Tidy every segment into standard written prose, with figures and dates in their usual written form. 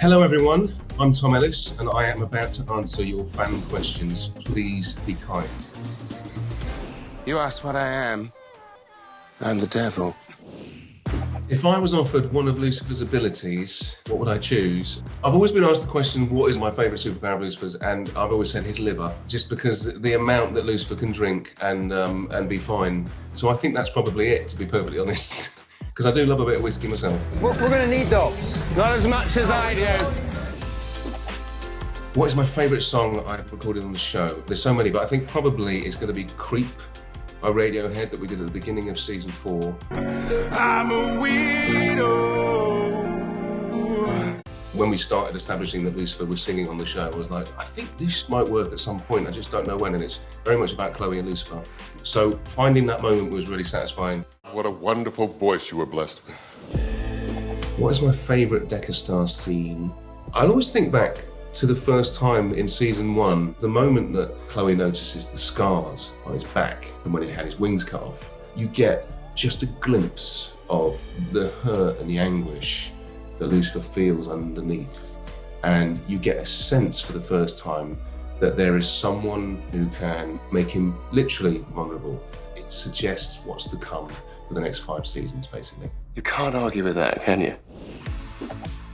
Hello everyone, I'm Tom Ellis and I am about to answer your fan questions. Please be kind. You asked what I am. I'm the devil. If I was offered one of Lucifer's abilities, what would I choose? I've always been asked the question, what is my favourite superpower of Lucifer's? And I've always said his liver, just because the amount that Lucifer can drink and be fine. So I think that's probably it, to be perfectly honest. Because I do love a bit of whiskey myself. We're going to need those. Not as much as I do. What is my favourite song I've recorded on the show? There's so many, but I think probably it's going to be Creep by Radiohead that we did at the beginning of season 4. I'm a weirdo. When we started establishing that Lucifer was singing on the show, I was like, I think this might work at some point, I just don't know when, and it's very much about Chloe and Lucifer. So finding that moment was really satisfying. What a wonderful voice you were blessed with. What is my favourite Deckerstar scene? I'll always think back to the first time in season 1, the moment that Chloe notices the scars on his back and when he had his wings cut off. You get just a glimpse of the hurt and the anguish that Lucifer feels underneath. And you get a sense for the first time that there is someone who can make him literally vulnerable. It suggests what's to come for the next 5 seasons, basically. You can't argue with that, can you?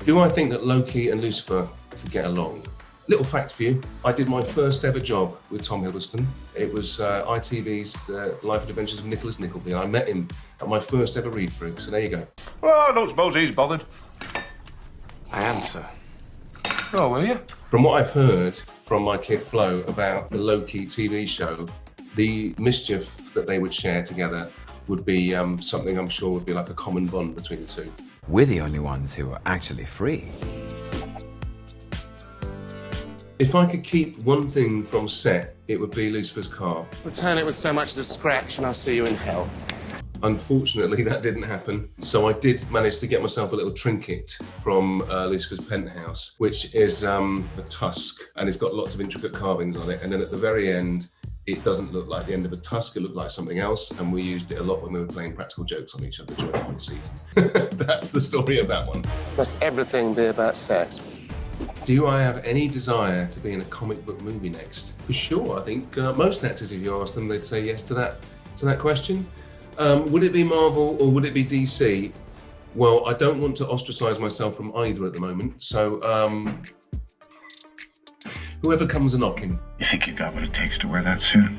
Do I think that Loki and Lucifer could get along? Little fact for you, I did my first ever job with Tom Hiddleston. It was ITV's The Life and Adventures of Nicholas Nickleby, and I met him at my first ever read-through, so there you go. Well, I don't suppose he's bothered. I am, sir. Oh, will you? From what I've heard from my kid Flo about the Loki TV show, the mischief that they would share together would be something I'm sure would be like a common bond between the two. We're the only ones who are actually free. If I could keep one thing from set, it would be Lucifer's car. Return it with so much as a scratch and I'll see you in hell. Unfortunately, that didn't happen. So I did manage to get myself a little trinket from Lucifer's penthouse, which is a tusk, and it's got lots of intricate carvings on it. And then at the very end, it doesn't look like the end of a tusk, it looked like something else. And we used it a lot when we were playing practical jokes on each other during the whole season. That's the story of that one. Must everything be about sex? Do I have any desire to be in a comic book movie next? For sure, I think most actors, if you ask them, they'd say yes to that question. Would it be Marvel or would it be DC? Well, I don't want to ostracize myself from either at the moment, so whoever comes a knocking. You think you got what it takes to wear that suit?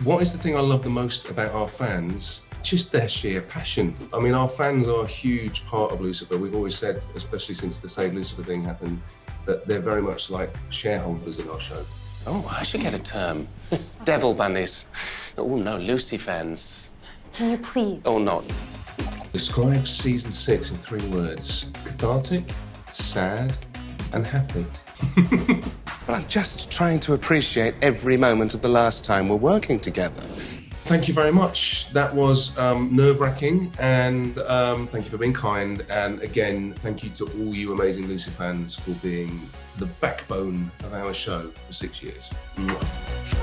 What is the thing I love the most about our fans? Just their sheer passion. I mean, our fans are a huge part of Lucifer. We've always said, especially since the Save Lucifer thing happened, that they're very much like shareholders in our show. Oh, I should get a term. Devil bunnies. Oh, no, Lucy fans. Can you please? Oh, not. Describe season 6 in 3 words. Cathartic, sad, and happy. Well, I'm just trying to appreciate every moment of the last time we're working together. Thank you very much. That was nerve-wracking, and thank you for being kind. And again, thank you to all you amazing Lucy fans for being the backbone of our show for 6 years. Mwah.